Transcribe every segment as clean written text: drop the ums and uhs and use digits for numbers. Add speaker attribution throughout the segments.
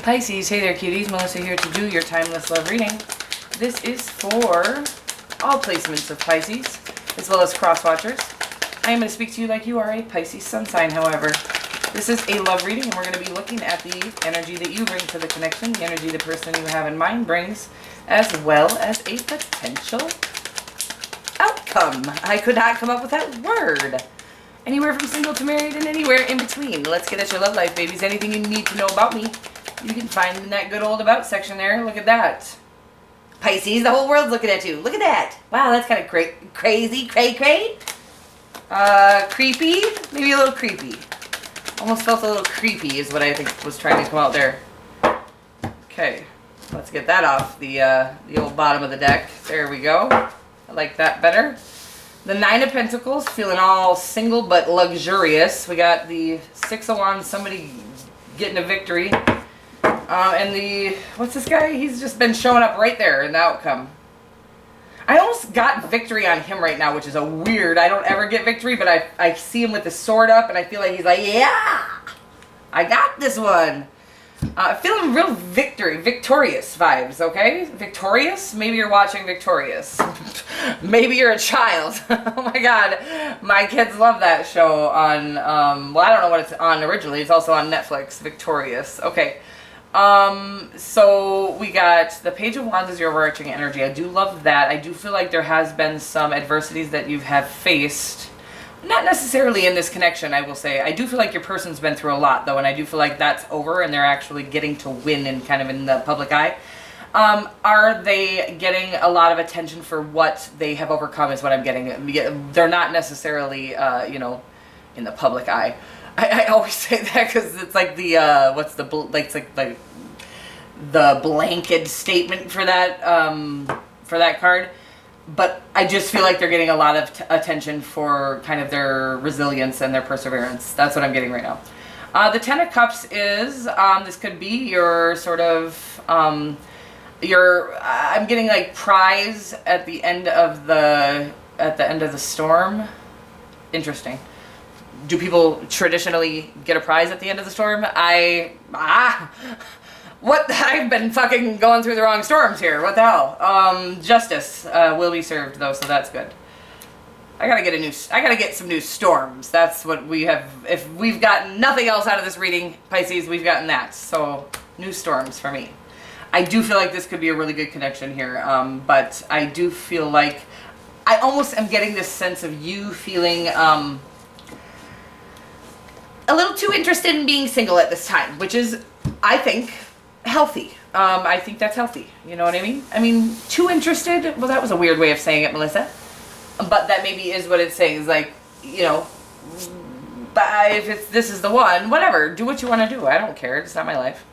Speaker 1: Pisces, hey there cuties, Melissa here to do your timeless love reading. This is for all placements of Pisces, as well as cross watchers. I am going to speak to you like you are a Pisces sun sign, however. This is a love reading, and we're going to be looking at the energy that you bring to the connection, the energy the person you have in mind brings, as well as a potential outcome. I could not come up with that word. Anywhere from single to married and anywhere in between. Let's get at your love life, babies. Anything you need to know about me, you can find in that good old about section there. Look at that. Pisces, the whole world's looking at you. Look at that. Wow, that's kind of crazy, cray-cray. Creepy, maybe a little creepy. Almost felt a little creepy is what I think was trying to come out there. Okay, let's get that off the old bottom of the deck. There we go. I like that better. The Nine of Pentacles, feeling all single but luxurious. We got the Six of Wands, somebody getting a victory. And the, what's this guy? He's just been showing up right there in the outcome. I almost got victory on him right now, which is a weird, I don't ever get victory, but I see him with the sword up, and I feel like he's like, yeah, I got this one. Feeling real victorious vibes, okay? Victorious? Maybe you're watching Victorious. Maybe you're a child. Oh my god, my kids love that show on, well, I don't know what it's on originally. It's also on Netflix, Victorious. Okay. So we got the Page of Wands as your overarching energy. I do love that. I do feel like there has been some adversities that you have faced. Not necessarily in this connection, I will say. I do feel like your person's been through a lot, though, and I do feel like that's over and they're actually getting to win and kind of in the public eye. Are they getting a lot of attention for what they have overcome is what I'm getting. They're not necessarily, you know, in the public eye. I always say that because it's like the, what's the, like, it's like the blanket statement for that card. But I just feel like they're getting a lot of attention for kind of their resilience and their perseverance. That's what I'm getting right now. The Ten of Cups is, this could be your sort of, I'm getting like prize at the end of the storm. Interesting. Do people traditionally get a prize at the end of the storm? What? I've been fucking going through the wrong storms here. What the hell? Justice will be served though, so that's good. I gotta get some new storms. That's what we have. If we've gotten nothing else out of this reading, Pisces, we've gotten that. So new storms for me. I do feel like this could be a really good connection here, but I do feel like I almost am getting this sense of you feeling a little too interested in being single at this time, which is, I think, healthy. I think that's healthy. You know what I mean? I mean, too interested? Well, that was a weird way of saying it, Melissa. But that maybe is what it's saying. Is like, you know, if this is the one, whatever. Do what you want to do. I don't care. It's not my life.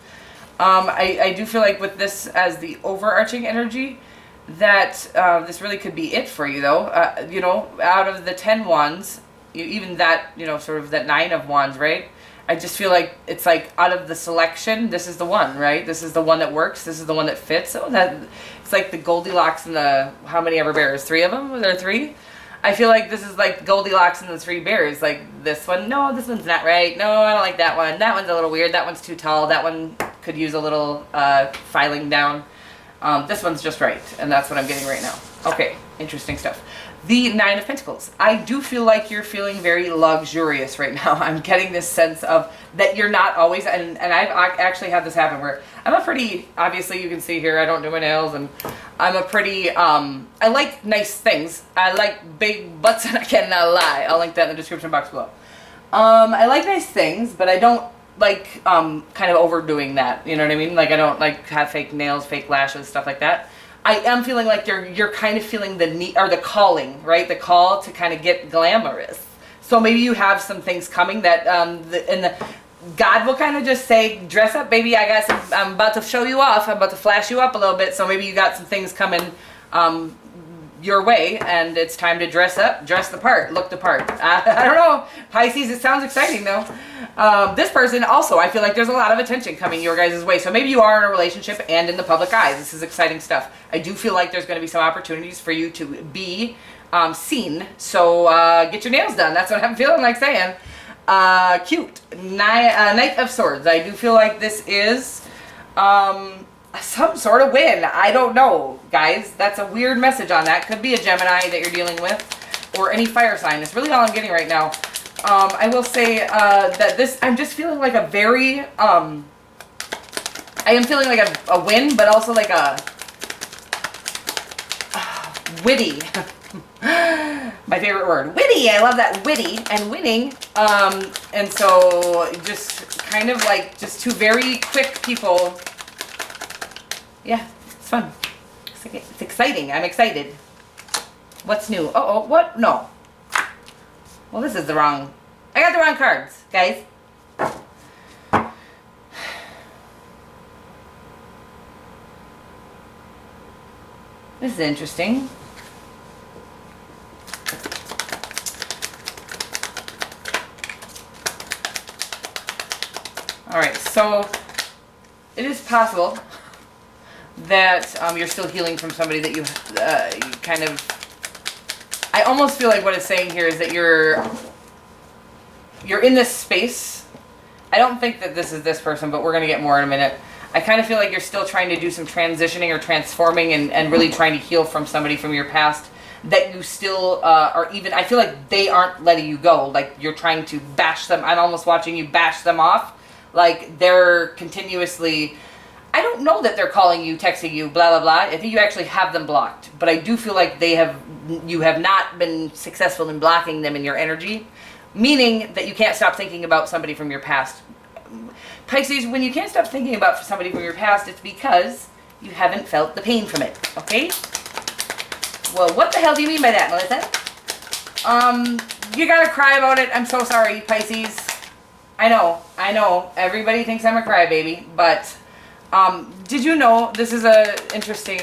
Speaker 1: I do feel like with this as the overarching energy, that this really could be it for you, though. You know, out of the 10 wands, even that, you know, sort of that 9 of wands, right? I just feel like it's like out of the selection, this is the one, right? This is the one that works. This is the one that fits. Oh, that it's like the Goldilocks and the, how many ever bears? 3 of them? Was there 3? I feel like this is like Goldilocks and the 3 bears. Like this one, no, this one's not right. No, I don't like that one. That one's a little weird. That one's too tall. That one could use a little filing down. This one's just right, and that's what I'm getting right now. Okay, interesting stuff. The Nine of Pentacles. I do feel like you're feeling very luxurious right now. I'm getting this sense of that you're not always, and I've actually had this happen where I'm a pretty, obviously you can see here, I don't do my nails, and I'm a pretty, I like nice things. I like big butts, and I cannot lie. I'll link that in the description box below. I like nice things, but I don't like kind of overdoing that. You know what I mean? Like I don't like have fake nails, fake lashes, stuff like that. I am feeling like you're kind of feeling the need or the calling, right? The call to kind of get glamorous. So maybe you have some things coming that God will kind of just say, dress up, baby. I'm about to show you off. I'm about to flash you up a little bit. So maybe you got some things coming your way, and it's time to dress up, dress the part, look the part. I don't know, Pisces, it sounds exciting though. This person also, I feel like there's a lot of attention coming your guys' way. So maybe you are in a relationship and in the public eye. This is exciting stuff. I do feel like there's going to be some opportunities for you to be seen. So get your nails done. That's what I'm feeling like saying. Cute. Knight of Swords. I do feel like this is Some sort of win. I don't know, guys. That's a weird message on that. Could be a Gemini that you're dealing with, or any fire sign. It's really all I'm getting right now. I will say that this, I'm just feeling like a very, I am feeling like a win, but also like a witty. My favorite word, witty. I love that, witty and winning. And so just kind of like just two very quick people. Yeah, it's fun. It's exciting. I'm excited. What's new? Uh-oh, what? No. Well, this is the wrong... I got the wrong cards, guys. This is interesting. All right, so it is possible that you're still healing from somebody that you kind of... I almost feel like what it's saying here is that you're in this space. I don't think that this is this person, but we're going to get more in a minute. I kind of feel like you're still trying to do some transitioning or transforming and really trying to heal from somebody from your past that you still are even... I feel like they aren't letting you go. Like you're trying to bash them. I'm almost watching you bash them off. Like they're continuously... I don't know that they're calling you, texting you, blah, blah, blah. I think you actually have them blocked. But I do feel like you have not been successful in blocking them in your energy. Meaning that you can't stop thinking about somebody from your past. Pisces, when you can't stop thinking about somebody from your past, it's because you haven't felt the pain from it, okay? Well, what the hell do you mean by that, Melissa? You gotta cry about it. I'm so sorry, Pisces. I know. Everybody thinks I'm a crybaby, but did you know, this is a interesting,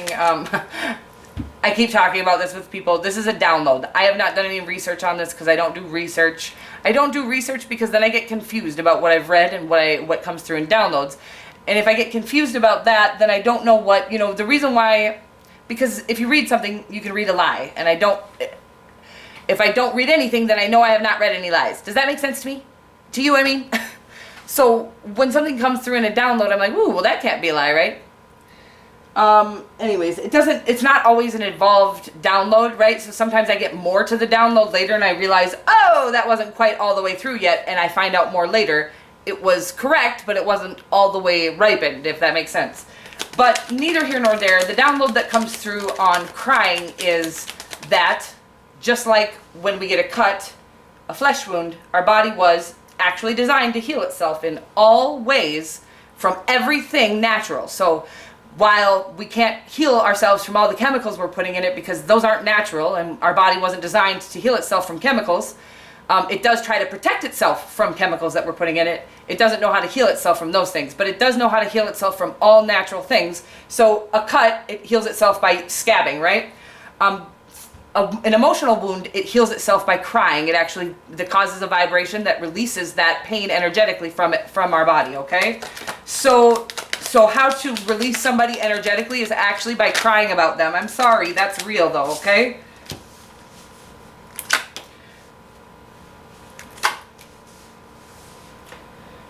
Speaker 1: I keep talking about this with people. This is a download. I have not done any research on this because I don't do research. I don't do research because then I get confused about what I've read and what comes through in downloads. And if I get confused about that, then I don't know what, the reason why, because if you read something, you can read a lie. And if I don't read anything, then I know I have not read any lies. Does that make sense to me? To you, I mean? So when something comes through in a download, I'm like, ooh, well, that can't be a lie, right? Anyways, it's not always an involved download, right? So sometimes I get more to the download later and I realize, oh, that wasn't quite all the way through yet. And I find out more later. It was correct, but it wasn't all the way ripened, if that makes sense. But neither here nor there. The download that comes through on crying is that just like when we get a cut, a flesh wound, our body was actually designed to heal itself in all ways from everything natural. So while we can't heal ourselves from all the chemicals we're putting in it because those aren't natural and our body wasn't designed to heal itself from chemicals, it does try to protect itself from chemicals that we're putting in it. It doesn't know how to heal itself from those things, but it does know how to heal itself from all natural things. So a cut, it heals itself by scabbing, right? An emotional wound, it heals itself by crying. That causes a vibration that releases that pain energetically from our body, okay? So how to release somebody energetically is actually by crying about them. I'm sorry, that's real though, okay?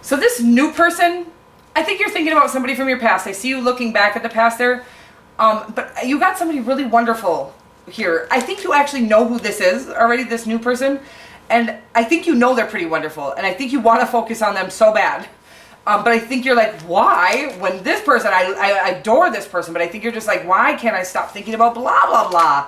Speaker 1: So this new person, I think you're thinking about somebody from your past. I see you looking back at the past there, but you got somebody really wonderful here. I think you actually know who this is already, this new person, and I think you know they're pretty wonderful, and I think you want to focus on them so bad. But I think you're like, why? When this person, I adore this person, but I think you're just like, why can't I stop thinking about blah, blah, blah?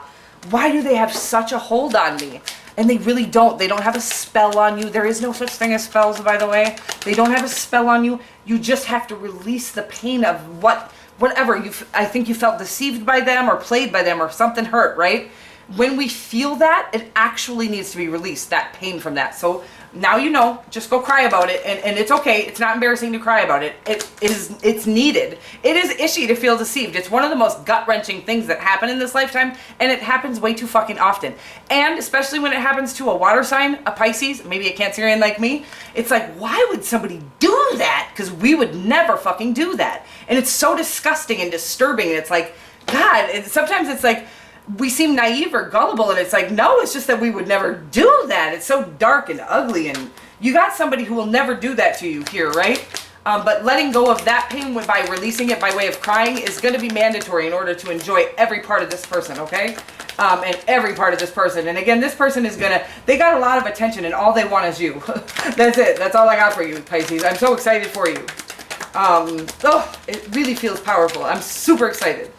Speaker 1: Why do they have such a hold on me? And they really don't. They don't have a spell on you. There is no such thing as spells, by the way. They don't have a spell on you. You just have to release the pain of whatever. I think you felt deceived by them or played by them or something hurt, right? When we feel that, it actually needs to be released, that pain from that. So now you know, just go cry about it, and it's okay. It's not embarrassing to cry about it. It's needed. It is ishy to feel deceived. It's one of the most gut-wrenching things that happen in this lifetime, and it happens way too fucking often. And especially when it happens to a water sign, a Pisces, maybe a Cancerian like me, it's like, why would somebody do that? Because we would never fucking do that. And it's so disgusting and disturbing, and it's like, God, sometimes it's like, we seem naive or gullible, and it's like, no, it's just that we would never do that. It's so dark and ugly, and you got somebody who will never do that to you here, right? But letting go of that pain by releasing it by way of crying is going to be mandatory in order to enjoy every part of this person, okay? And every part of this person. And again, this person is they got a lot of attention and all they want is you. That's it. That's all I got for you, Pisces. I'm so excited for you. Oh, it really feels powerful. I'm super excited.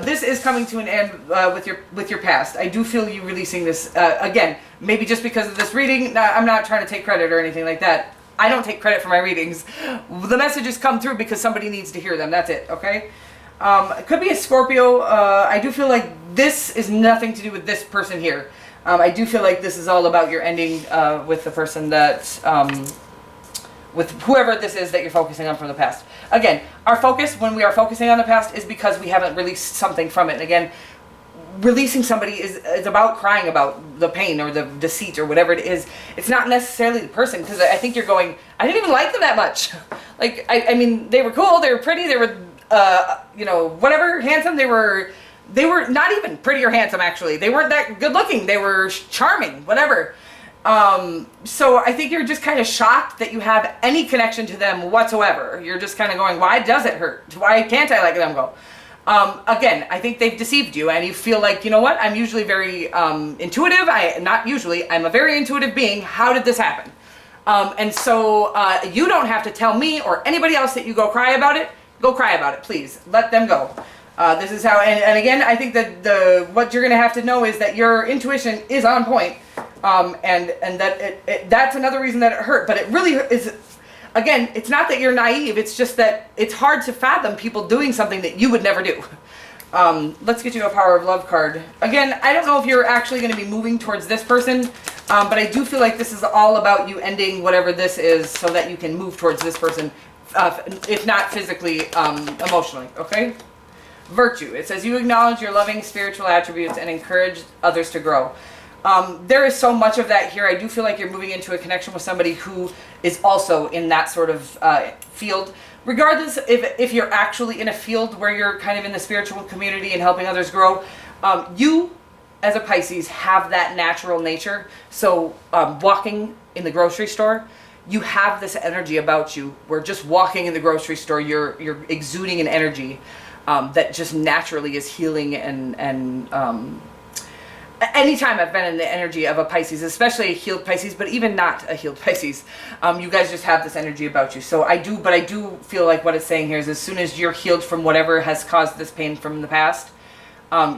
Speaker 1: This is coming to an end with your past. I do feel you releasing this, again, maybe just because of this reading. I'm not trying to take credit or anything like that. I don't take credit for my readings. The messages come through because somebody needs to hear them. That's it, okay? It could be a Scorpio. I do feel like this is nothing to do with this person here. I do feel like this is all about your ending with the person that, with whoever this is that you're focusing on from the past. Again, our focus when we are focusing on the past is because we haven't released something from it. And again, releasing somebody is about crying about the pain or the deceit or whatever it is. It's not necessarily the person, because I think you're going, I didn't even like them that much. Like, I mean, they were cool, they were pretty, they were, you know, whatever, handsome. They were not even pretty or handsome, actually. They weren't that good looking. They were charming, whatever. So I think you're just kind of shocked that you have any connection to them whatsoever. You're just kind of going, why does it hurt? Why can't I let them go? Again, I think they've deceived you and you feel like, you know what? I'm usually very, intuitive. I'm a very intuitive being. How did this happen? And so, you don't have to tell me or anybody else that you go cry about it. Go cry about it, please. Let them go. This is how, and again, I think that what you're going to have to know is that your intuition is on point. And that that's another reason that it hurt, but it really is, again, it's not that you're naive, it's just that it's hard to fathom people doing something that you would never do. Let's get you a Power of Love card. Again, I don't know if you're actually going to be moving towards this person, but I do feel like this is all about you ending whatever this is so that you can move towards this person, if not physically, emotionally, okay? Virtue. It says you acknowledge your loving spiritual attributes and encourage others to grow. There is so much of that here. I do feel like you're moving into a connection with somebody who is also in that sort of field. Regardless if you're actually in a field where you're kind of in the spiritual community and helping others grow, you as a Pisces have that natural nature. So walking in the grocery store, you have this energy about you where just walking in the grocery store, you're exuding an energy that just naturally is healing and anytime I've been in the energy of a Pisces, especially a healed Pisces, but even not a healed Pisces, you guys just have this energy about you. So I do feel like what it's saying here is as soon as you're healed from whatever has caused this pain from the past,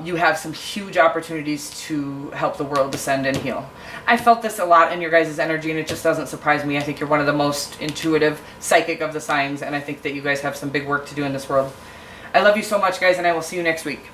Speaker 1: you have some huge opportunities to help the world ascend and heal. I felt this a lot in your guys' energy, and it just doesn't surprise me. I think you're one of the most intuitive, psychic of the signs, and I think that you guys have some big work to do in this world. I love you so much, guys, and I will see you next week.